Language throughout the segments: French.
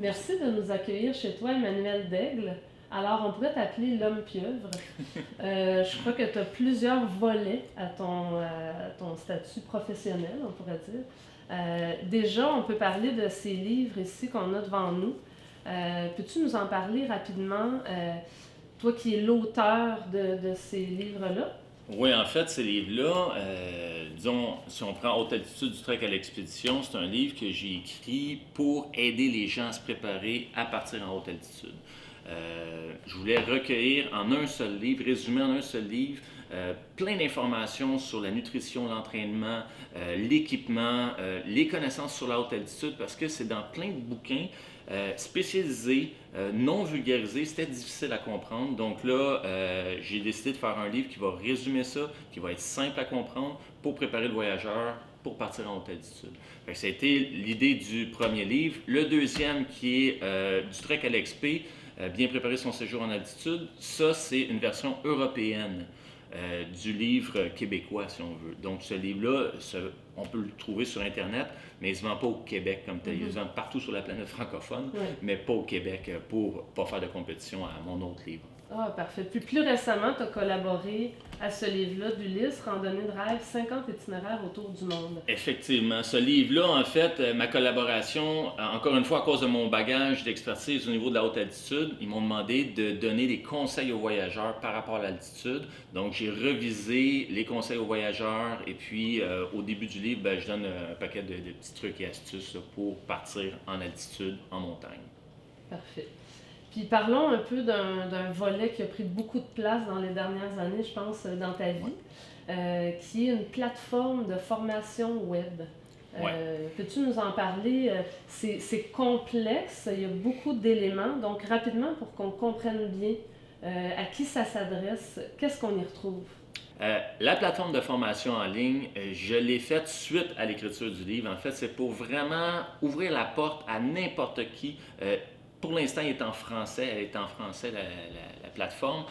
Merci de nous accueillir chez toi, Emmanuel Daigle. Alors, on pourrait t'appeler l'homme pieuvre. Je crois que tu as plusieurs volets à ton statut professionnel, on pourrait dire. Déjà, on peut parler de ces livres ici qu'on a devant nous. Peux-tu nous en parler rapidement, toi qui es l'auteur de ces livres-là? Oui, en fait, ces livres-là, disons, si on prend Haute altitude du trek à l'expédition, c'est un livre que j'ai écrit pour aider les gens à se préparer à partir en haute altitude. Je voulais recueillir en un seul livre, résumer en un seul livre, plein d'informations sur la nutrition, l'entraînement, l'équipement, les connaissances sur la haute altitude, parce que c'est dans plein de bouquins spécialisés, non vulgarisés, c'était difficile à comprendre. Donc là, j'ai décidé de faire un livre qui va résumer ça, qui va être simple à comprendre pour préparer le voyageur pour partir en haute altitude. Fait que ça a été l'idée du premier livre. Le deuxième, qui est du trek à l'expé, bien préparer son séjour en altitude, ça c'est une version européenne du livre québécois, si on veut. Donc ce livre-là, on peut le trouver sur Internet, mais il ne se vend pas au Québec comme tel. Il se vend partout sur la planète francophone, mais pas au Québec pour ne pas faire de compétition à mon autre livre. Ah, parfait. Puis plus récemment, tu as collaboré à ce livre-là d'Ulysse, Randonnée de rêve, 50 itinéraires autour du monde. Effectivement. Ce livre-là, en fait, ma collaboration, encore une fois, à cause de mon bagage d'expertise au niveau de la haute altitude, ils m'ont demandé de donner des conseils aux voyageurs par rapport à l'altitude. Donc, j'ai revisé les conseils aux voyageurs et puis, au début du livre, je donne un paquet de petits trucs et astuces là, pour partir en altitude, en montagne. Parfait. Puis parlons un peu d'un volet qui a pris beaucoup de place dans les dernières années, je pense, dans ta vie, qui est une plateforme de formation web. Ouais. Peux-tu nous en parler? C'est complexe, il y a beaucoup d'éléments, donc rapidement pour qu'on comprenne bien à qui ça s'adresse, qu'est-ce qu'on y retrouve? La plateforme de formation en ligne, je l'ai faite suite à l'écriture du livre. En fait, c'est pour vraiment ouvrir la porte à n'importe qui. Pour l'instant, elle est en français, la plateforme.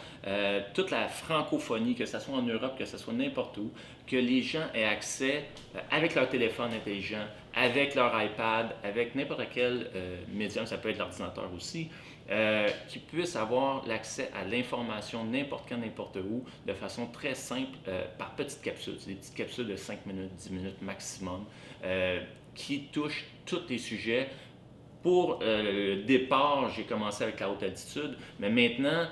Toute la francophonie, que ce soit en Europe, que ce soit n'importe où, que les gens aient accès avec leur téléphone intelligent, avec leur iPad, avec n'importe quel médium, ça peut être l'ordinateur aussi, qui puissent avoir l'accès à l'information n'importe quand, n'importe où, de façon très simple, par petites capsules. C'est des petites capsules de 5 minutes, 10 minutes maximum, qui touchent tous les sujets. Pour le départ, j'ai commencé avec la haute altitude, mais maintenant,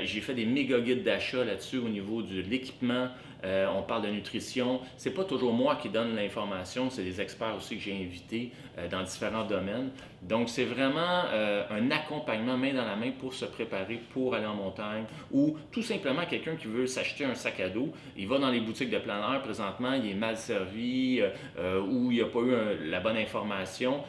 j'ai fait des méga guides d'achat là-dessus au niveau de l'équipement. On parle de nutrition. C'est pas toujours moi qui donne l'information, c'est des experts aussi que j'ai invités dans différents domaines. Donc, c'est vraiment un accompagnement main dans la main pour se préparer pour aller en montagne ou tout simplement quelqu'un qui veut s'acheter un sac à dos. Il va dans les boutiques de plein air présentement, il est mal servi ou il n'a pas eu la bonne information.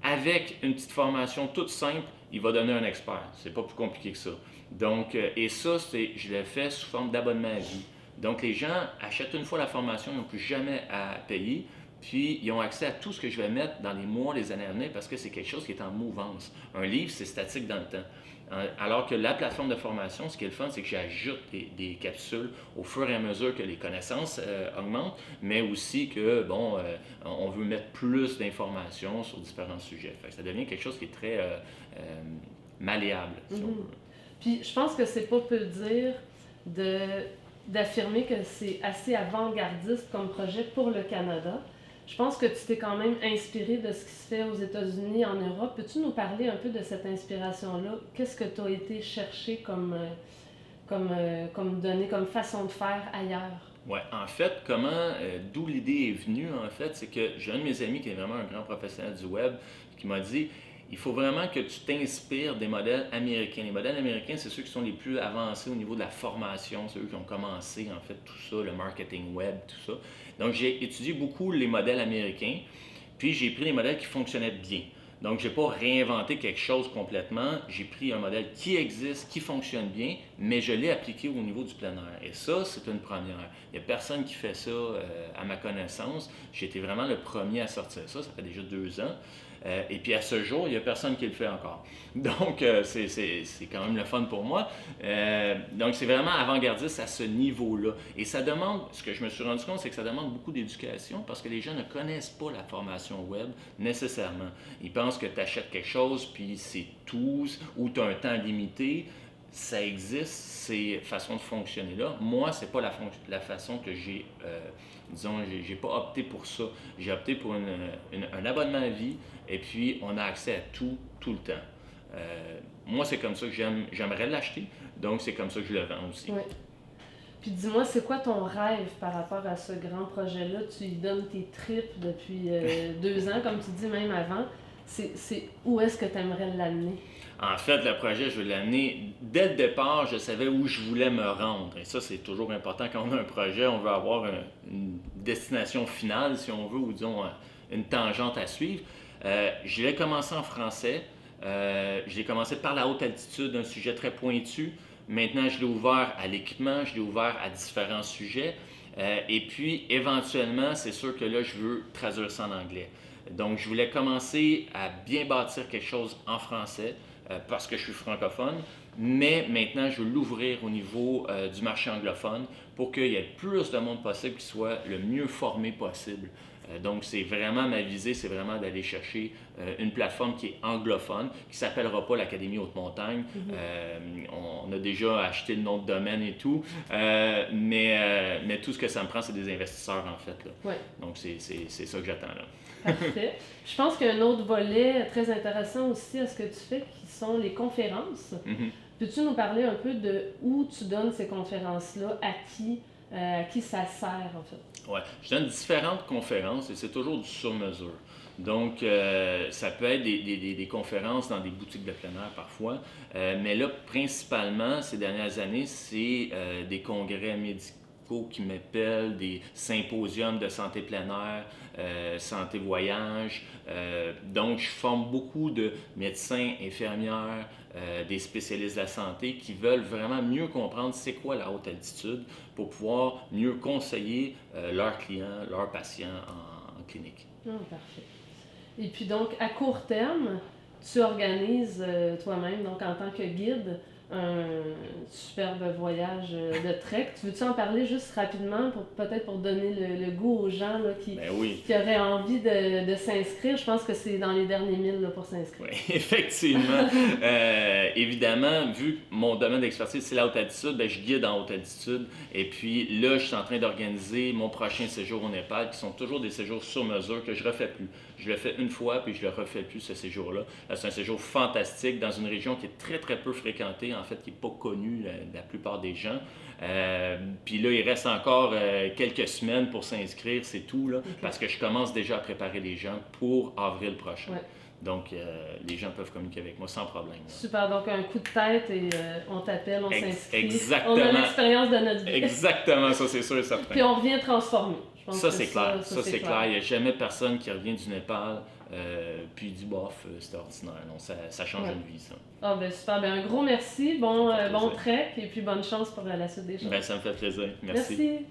Avec une petite formation toute simple, il va donner un expert. C'est pas plus compliqué que ça. Donc, et ça, je l'ai fait sous forme d'abonnement à vie. Donc, les gens achètent une fois la formation, ils n'ont plus jamais à payer. Puis, ils ont accès à tout ce que je vais mettre dans les mois, les années à venir, parce que c'est quelque chose qui est en mouvance. Un livre, c'est statique dans le temps. Alors que la plateforme de formation, ce qui est le fun, c'est que j'ajoute des capsules au fur et à mesure que les connaissances augmentent, mais aussi que, bon, on veut mettre plus d'informations sur différents sujets. Fait que ça devient quelque chose qui est très malléable, si on veut. Puis je pense que c'est pas peu dire de d'affirmer que c'est assez avant-gardiste comme projet pour le Canada. Je pense que tu t'es quand même inspiré de ce qui se fait aux États-Unis, en Europe. Peux-tu nous parler un peu de cette inspiration-là? Qu'est-ce que tu as été chercher comme données, comme façon de faire ailleurs? Ouais, en fait, d'où l'idée est venue, en fait, c'est que j'ai un de mes amis qui est vraiment un grand professionnel du web qui m'a dit il faut vraiment que tu t'inspires des modèles américains. Les modèles américains, c'est ceux qui sont les plus avancés au niveau de la formation, c'est eux qui ont commencé, en fait, tout ça, le marketing web, tout ça. Donc, j'ai étudié beaucoup les modèles américains, puis j'ai pris les modèles qui fonctionnaient bien. Donc, je n'ai pas réinventé quelque chose complètement. J'ai pris un modèle qui existe, qui fonctionne bien, mais je l'ai appliqué au niveau du plein air. Et ça, c'est une première. Il n'y a personne qui fait ça à ma connaissance. J'ai été vraiment le premier à sortir ça. Ça fait déjà 2 ans. Et puis à ce jour, il n'y a personne qui le fait encore. Donc, c'est quand même le fun pour moi. Donc, c'est vraiment avant-gardiste à ce niveau-là. Et ça demande, ce que je me suis rendu compte, c'est que ça demande beaucoup d'éducation parce que les gens ne connaissent pas la formation web nécessairement. Ils pensent que tu achètes quelque chose, puis c'est tout, ou tu as un temps limité. Ça existe, ces façons de fonctionner là. Moi, c'est pas la façon que j'ai, disons, j'ai pas opté pour ça. J'ai opté pour un abonnement à vie et puis on a accès à tout le temps. Moi, c'est comme ça que j'aimerais l'acheter, donc c'est comme ça que je le vends aussi. Ouais. Puis dis-moi, c'est quoi ton rêve par rapport à ce grand projet-là? Tu y donnes tes tripes depuis 2 ans, comme tu dis, même avant. C'est où est-ce que tu aimerais l'amener? En fait, le projet, je veux l'amener. Dès le départ, je savais où je voulais me rendre. Et ça, c'est toujours important quand on a un projet. On veut avoir une destination finale, si on veut, ou disons une tangente à suivre. Je l'ai commencé en français. Je l'ai commencé par la haute altitude, un sujet très pointu. Maintenant, je l'ai ouvert à l'équipement, je l'ai ouvert à différents sujets. Et puis, éventuellement, c'est sûr que là, je veux traduire ça en anglais. Donc, je voulais commencer à bien bâtir quelque chose en français parce que je suis francophone, mais maintenant, je veux l'ouvrir au niveau du marché anglophone pour qu'il y ait le plus de monde possible qui soit le mieux formé possible. Donc, c'est vraiment ma visée, c'est vraiment d'aller chercher une plateforme qui est anglophone, qui ne s'appellera pas l'Académie Haute-Montagne. On a déjà acheté le nom de domaine et tout, mais tout ce que ça me prend, c'est des investisseurs, en fait. Là. Ouais. Donc, c'est ça que j'attends là. Parfait. Je pense qu'il y a un autre volet très intéressant aussi à ce que tu fais, qui sont les conférences. Peux-tu nous parler un peu de où tu donnes ces conférences-là, à qui ça sert en fait? Oui, je donne différentes conférences et c'est toujours du sur-mesure. Donc, ça peut être des conférences dans des boutiques de plein air parfois, mais là, principalement, ces dernières années, c'est des congrès médicaux qui m'appellent, des symposiums de santé plein air, santé voyage. Donc, je forme beaucoup de médecins, infirmières, des spécialistes de la santé qui veulent vraiment mieux comprendre c'est quoi la haute altitude pour pouvoir mieux conseiller leurs clients, leurs patients en clinique. Parfait. Et puis donc, à court terme, tu organises toi-même, donc en tant que guide, un superbe voyage de trek. Tu veux-tu en parler juste rapidement, peut-être pour donner le goût aux gens là, qui auraient envie de s'inscrire? Je pense que c'est dans les derniers 1000 là, pour s'inscrire. Oui, effectivement. Évidemment, vu que mon domaine d'expertise, c'est la haute altitude, je guide en haute altitude. Et puis là, je suis en train d'organiser mon prochain séjour au Népal, qui sont toujours des séjours sur mesure que je ne refais plus. Je le fais une fois, puis je ne le refais plus, ce séjour-là. C'est un séjour fantastique dans une région qui est très, très peu fréquentée, en fait, qui n'est pas connue la plupart des gens. Puis là, il reste encore quelques semaines pour s'inscrire, c'est tout, là, parce que je commence déjà à préparer les gens pour avril prochain. Ouais. Donc, les gens peuvent communiquer avec moi sans problème. Là. Super, donc un coup de tête et on t'appelle, on s'inscrit. Exactement. On a l'expérience de notre vie. Exactement, ça c'est sûr et certain. Puis on revient transformé. Ça c'est clair, ça c'est clair. Il n'y a jamais personne qui revient du Népal puis dit bof, c'était ordinaire. Non, ça change une vie, ça. Ah ben super, ben un gros merci, bon trek et puis bonne chance pour la suite des choses. Ben ça me fait plaisir, merci.